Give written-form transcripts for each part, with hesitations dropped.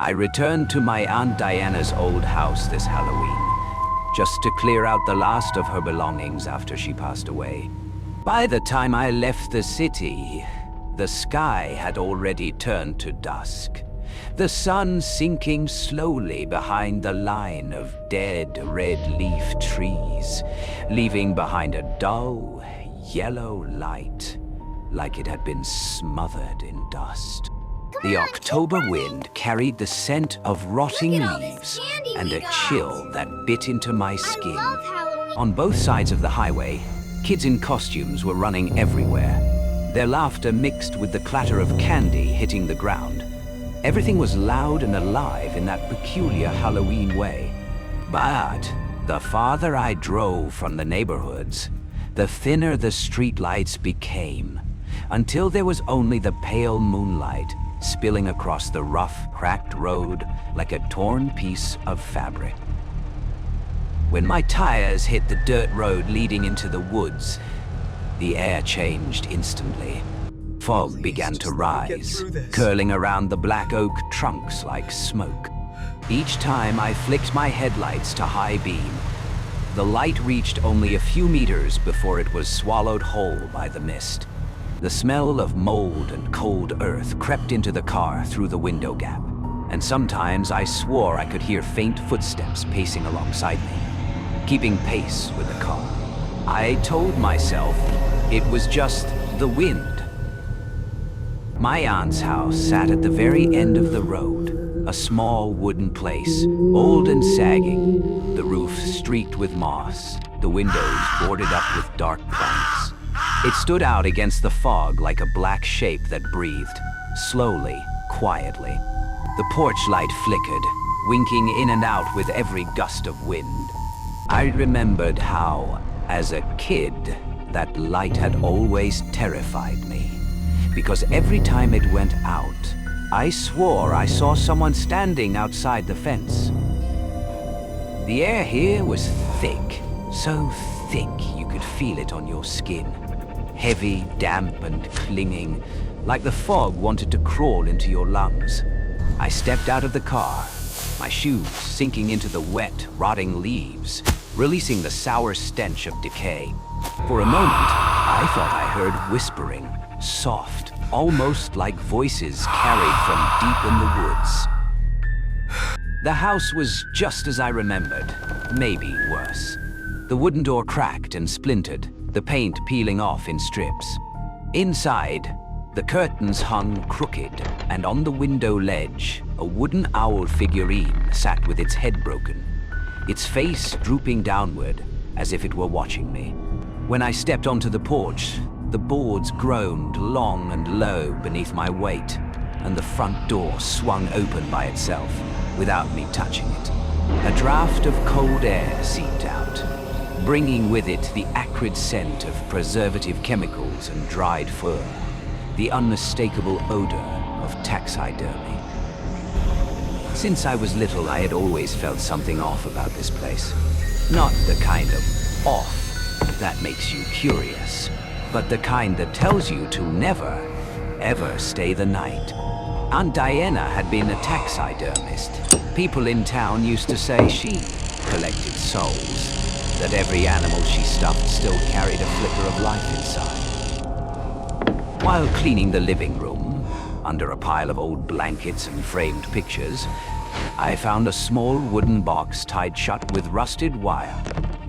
I returned to my Aunt Diana's old house this Halloween, just to clear out the last of her belongings after she passed away. By the time I left the city, the sky had already turned to dusk, the sun sinking slowly behind the line of dead red-leaf trees, leaving behind a dull, yellow light, like it had been smothered in dust. The October wind carried the scent of rotting leaves and a chill that bit into my skin. On both sides of the highway, kids in costumes were running everywhere. Their laughter mixed with the clatter of candy hitting the ground. Everything was loud and alive in that peculiar Halloween way. But the farther I drove from the neighborhoods, the thinner the streetlights became, until there was only the pale moonlight spilling across the rough, cracked road like a torn piece of fabric. When my tires hit the dirt road leading into the woods, the air changed instantly. Fog began to rise, curling around the black oak trunks like smoke. Each time I flicked my headlights to high beam, the light reached only a few meters before it was swallowed whole by the mist. The smell of mold and cold earth crept into the car through the window gap, and sometimes I swore I could hear faint footsteps pacing alongside me, keeping pace with the car. I told myself it was just the wind. My aunt's house sat at the very end of the road, a small wooden place, old and sagging, the roof streaked with moss, the windows boarded up with dark planks. It stood out against the fog like a black shape that breathed, slowly, quietly. The porch light flickered, winking in and out with every gust of wind. I remembered how, as a kid, that light had always terrified me, because every time it went out, I swore I saw someone standing outside the fence. The air here was thick, so thick you could feel it on your skin. Heavy, damp, and clinging, like the fog wanted to crawl into your lungs. I stepped out of the car, my shoes sinking into the wet, rotting leaves, releasing the sour stench of decay. For a moment, I thought I heard whispering, soft, almost like voices carried from deep in the woods. The house was just as I remembered, maybe worse. The wooden door cracked and splintered, the paint peeling off in strips. Inside, the curtains hung crooked, and on the window ledge, a wooden owl figurine sat with its head broken, its face drooping downward as if it were watching me. When I stepped onto the porch, the boards groaned long and low beneath my weight, and the front door swung open by itself, without me touching it. A draft of cold air seeped out, bringing with it the acrid scent of preservative chemicals and dried fur, the unmistakable odor of taxidermy. Since I was little, I had always felt something off about this place. Not the kind of off that makes you curious, but the kind that tells you to never, ever stay the night. Aunt Diana had been a taxidermist. People in town used to say she collected souls, that every animal she stuffed still carried a flicker of life inside. While cleaning the living room, under a pile of old blankets and framed pictures, I found a small wooden box tied shut with rusted wire.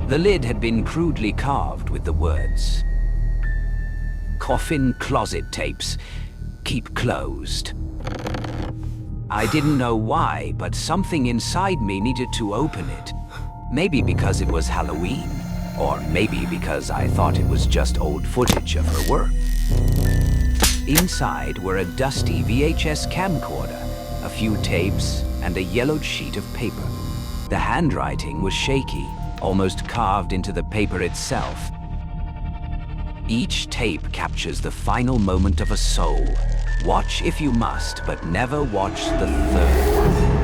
The lid had been crudely carved with the words, "Coffin closet tapes, keep closed." I didn't know why, but something inside me needed to open it. Maybe because it was Halloween, or maybe because I thought it was just old footage of her work. Inside were a dusty VHS camcorder, a few tapes, and a yellowed sheet of paper. The handwriting was shaky, almost carved into the paper itself. Each tape captures the final moment of a soul. Watch if you must, but never watch the third one.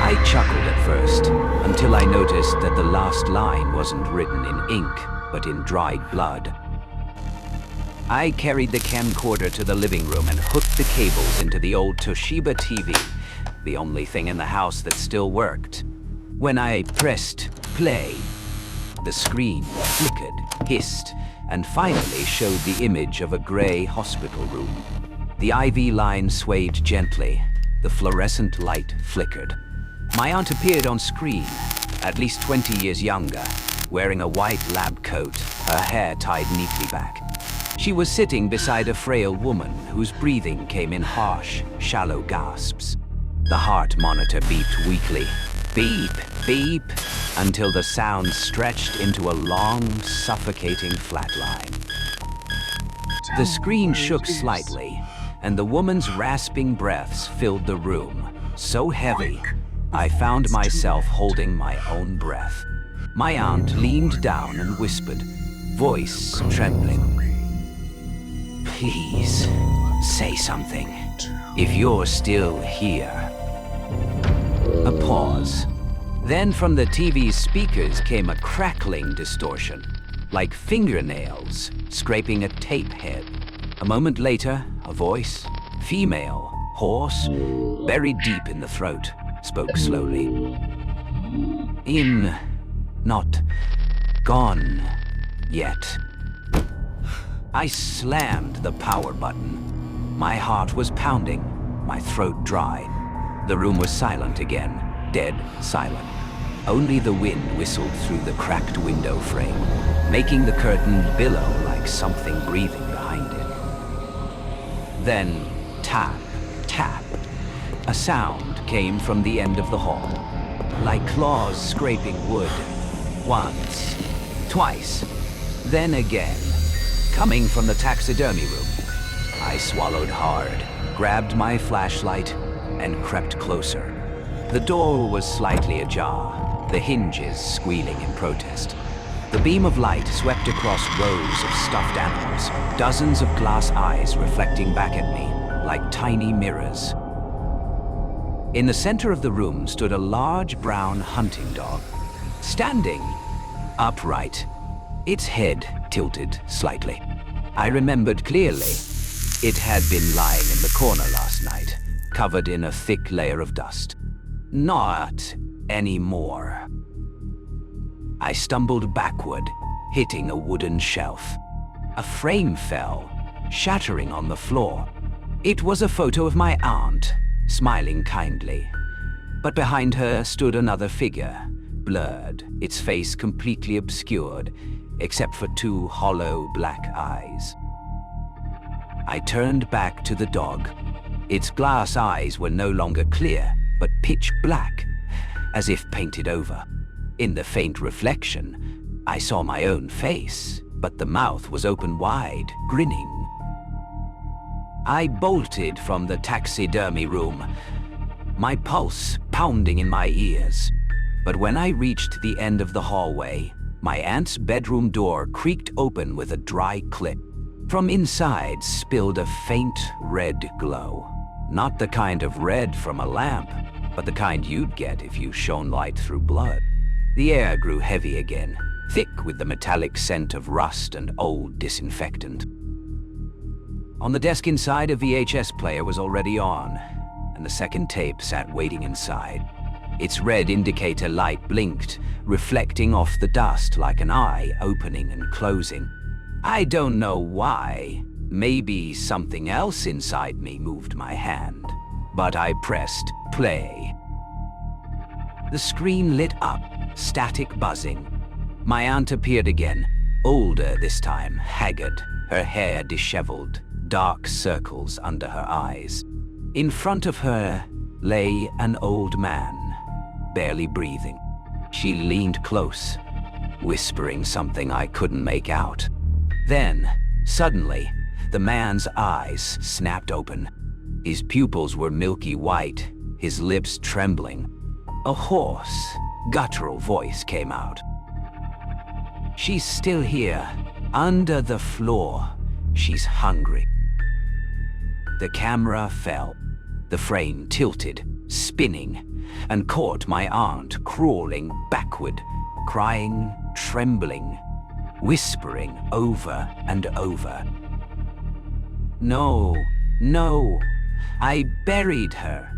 I chuckled at first, until I noticed that the last line wasn't written in ink, but in dried blood. I carried the camcorder to the living room and hooked the cables into the old Toshiba TV, the only thing in the house that still worked. When I pressed play, the screen flickered, hissed, and finally showed the image of a gray hospital room. The IV line swayed gently. The fluorescent light flickered. My aunt appeared on screen, at least 20 years younger, wearing a white lab coat, her hair tied neatly back. She was sitting beside a frail woman whose breathing came in harsh, shallow gasps. The heart monitor beeped weakly. Beep, beep, until the sound stretched into a long, suffocating flatline. The screen shook slightly, and the woman's rasping breaths filled the room, so heavy, I found myself holding my own breath. My aunt leaned down and whispered, voice trembling. Please, say something, if you're still here. A pause. Then from the TV's speakers came a crackling distortion, like fingernails scraping a tape head. A moment later, a voice, female, hoarse, buried deep in the throat, spoke slowly. Not gone yet. I slammed the power button. My heart was pounding, my throat dry. The room was silent again, dead silent. Only the wind whistled through the cracked window frame, making the curtain billow like something breathing behind it. Then, tap, tap. A sound came from the end of the hall, like claws scraping wood. Once, twice, then again, coming from the taxidermy room. I swallowed hard, grabbed my flashlight, and crept closer. The door was slightly ajar, the hinges squealing in protest. The beam of light swept across rows of stuffed animals, dozens of glass eyes reflecting back at me like tiny mirrors. In the center of the room stood a large brown hunting dog, standing upright, its head tilted slightly. I remembered clearly. It had been lying in the corner last night, covered in a thick layer of dust. Not anymore. I stumbled backward, hitting a wooden shelf. A frame fell, shattering on the floor. It was a photo of my aunt, smiling kindly. But behind her stood another figure, blurred, its face completely obscured, except for two hollow black eyes. I turned back to the dog. Its glass eyes were no longer clear, but pitch black, as if painted over. In the faint reflection, I saw my own face, but the mouth was open wide, grinning. I bolted from the taxidermy room, my pulse pounding in my ears. But when I reached the end of the hallway, my aunt's bedroom door creaked open with a dry click. From inside spilled a faint red glow. Not the kind of red from a lamp, but the kind you'd get if you shone light through blood. The air grew heavy again, thick with the metallic scent of rust and old disinfectant. On the desk inside, a VHS player was already on, and the second tape sat waiting inside. Its red indicator light blinked, reflecting off the dust like an eye opening and closing. I don't know why. Maybe something else inside me moved my hand, but I pressed play. The screen lit up, static buzzing. My aunt appeared again, older this time, haggard, her hair disheveled, dark circles under her eyes. In front of her lay an old man, barely breathing. She leaned close, whispering something I couldn't make out. Then, suddenly, the man's eyes snapped open. His pupils were milky white, his lips trembling. A hoarse, guttural voice came out. She's still here, under the floor. She's hungry. The camera fell. The frame tilted, spinning, and caught my aunt crawling backward, crying, trembling, whispering over and over. No, no, I buried her.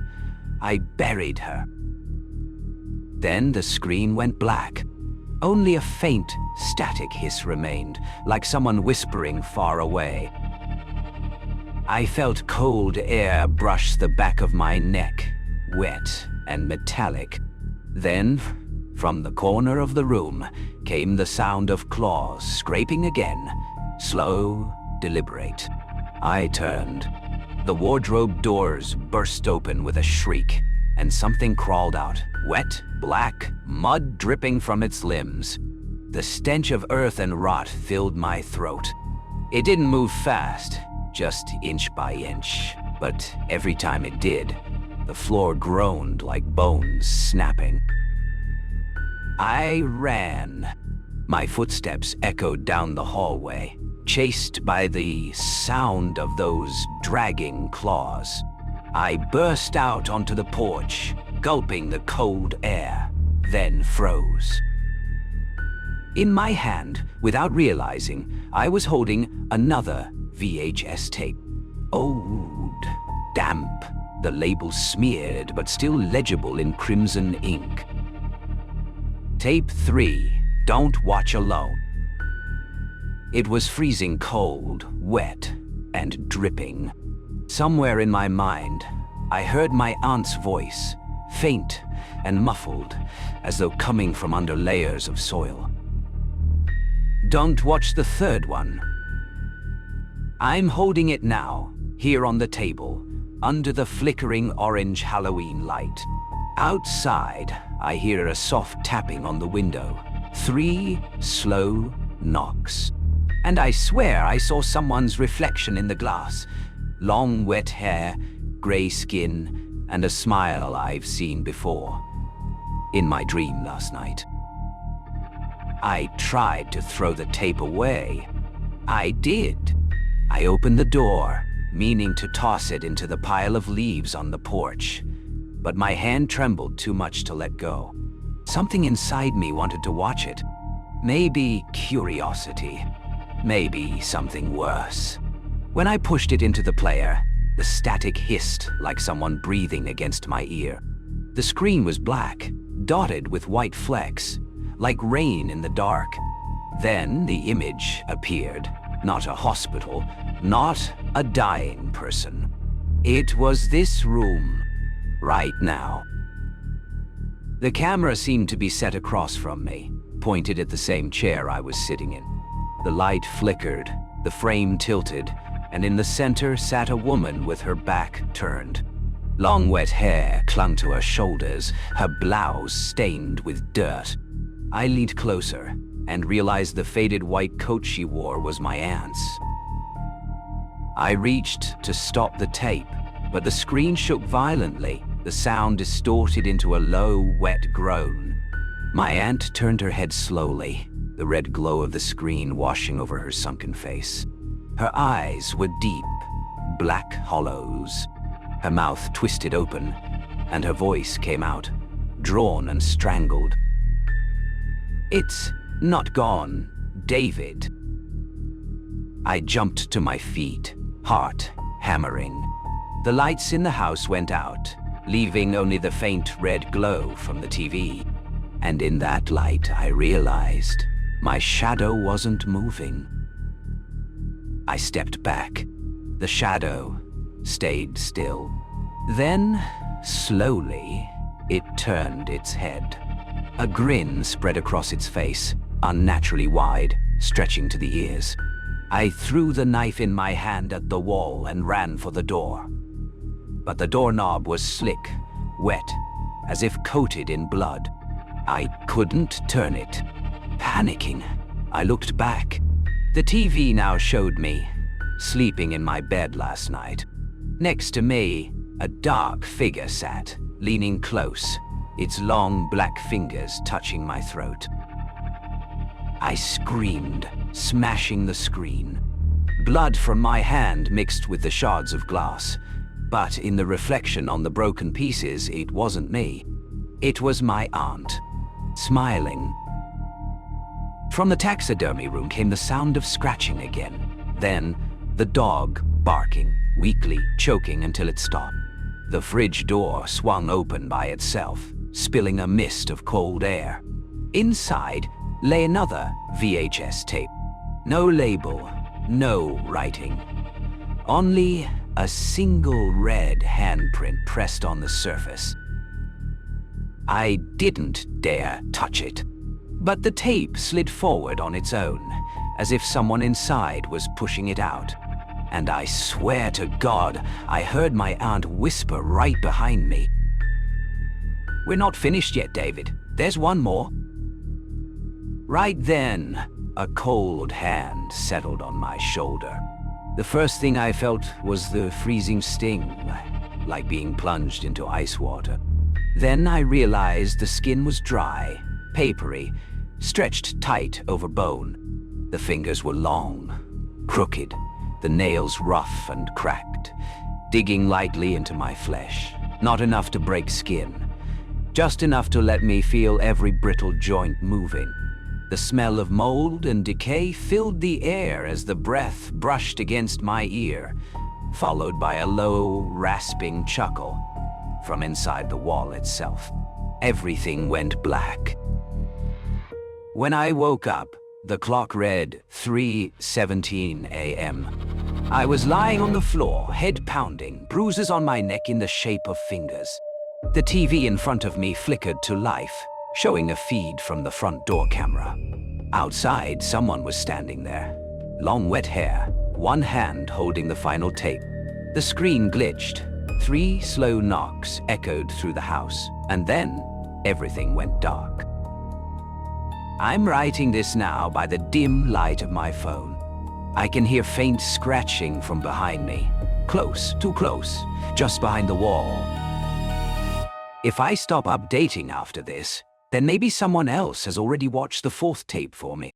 I buried her. Then the screen went black. Only a faint, static hiss remained, like someone whispering far away. I felt cold air brush the back of my neck, wet and metallic. Then, from the corner of the room, came the sound of claws scraping again, slow, deliberate. I turned. The wardrobe doors burst open with a shriek, and something crawled out, wet, black, mud dripping from its limbs. The stench of earth and rot filled my throat. It didn't move fast, just inch by inch, but every time it did, the floor groaned like bones snapping. I ran. My footsteps echoed down the hallway, chased by the sound of those dragging claws. I burst out onto the porch, gulping the cold air, then froze. In my hand, without realizing, I was holding another VHS tape. Old, damp, the label smeared but still legible in crimson ink. Tape 3, Don't Watch Alone. It was freezing cold, wet, and dripping. Somewhere in my mind, I heard my aunt's voice, faint and muffled, as though coming from under layers of soil. Don't watch the third one. I'm holding it now, here on the table, under the flickering orange Halloween light. Outside, I hear a soft tapping on the window. 3 slow knocks. And I swear I saw someone's reflection in the glass. Long wet hair, gray skin, and a smile I've seen before. In my dream last night. I tried to throw the tape away. I did. I opened the door, meaning to toss it into the pile of leaves on the porch. But my hand trembled too much to let go. Something inside me wanted to watch it. Maybe curiosity. Maybe something worse. When I pushed it into the player, the static hissed like someone breathing against my ear. The screen was black, dotted with white flecks, like rain in the dark. Then the image appeared. Not a hospital, not a dying person. It was this room, right now. The camera seemed to be set across from me, pointed at the same chair I was sitting in. The light flickered, the frame tilted, and in the center sat a woman with her back turned. Long wet hair clung to her shoulders, her blouse stained with dirt. I leaned closer and realized the faded white coat she wore was my aunt's. I reached to stop the tape, but the screen shook violently, the sound distorted into a low, wet groan. My aunt turned her head slowly, the red glow of the screen washing over her sunken face. Her eyes were deep, black hollows. Her mouth twisted open, and her voice came out, drawn and strangled. "It's not gone, David." I jumped to my feet, heart hammering. The lights in the house went out, leaving only the faint red glow from the TV. And in that light, I realized my shadow wasn't moving. I stepped back. The shadow stayed still. Then, slowly, it turned its head. A grin spread across its face, unnaturally wide, stretching to the ears. I threw the knife in my hand at the wall and ran for the door. But the doorknob was slick, wet, as if coated in blood. I couldn't turn it. Panicking, I looked back. The TV now showed me, sleeping in my bed last night. Next to me, a dark figure sat, leaning close, its long black fingers touching my throat. I screamed, smashing the screen. Blood from my hand mixed with the shards of glass. But in the reflection on the broken pieces, it wasn't me. It was my aunt, smiling. From the taxidermy room came the sound of scratching again. Then, the dog barking, weakly, choking until it stopped. The fridge door swung open by itself, spilling a mist of cold air. Inside lay another VHS tape. No label, no writing. Only a single red handprint pressed on the surface. I didn't dare touch it, but the tape slid forward on its own, as if someone inside was pushing it out. And I swear to God, I heard my aunt whisper right behind me. "We're not finished yet, David. There's one more." Right then, a cold hand settled on my shoulder. The first thing I felt was the freezing sting, like being plunged into ice water. Then I realized the skin was dry, papery, stretched tight over bone. The fingers were long, crooked, the nails rough and cracked, digging lightly into my flesh. Not enough to break skin, just enough to let me feel every brittle joint moving. The smell of mold and decay filled the air as the breath brushed against my ear, followed by a low, rasping chuckle from inside the wall itself. Everything went black. When I woke up, the clock read 3:17 a.m. I was lying on the floor, head pounding, bruises on my neck in the shape of fingers. The TV in front of me flickered to life, showing a feed from the front door camera. Outside, someone was standing there. Long wet hair, one hand holding the final tape. The screen glitched. 3 slow knocks echoed through the house, and then everything went dark. I'm writing this now by the dim light of my phone. I can hear faint scratching from behind me. Close, too close, just behind the wall. If I stop updating after this, then maybe someone else has already watched the 4th tape for me.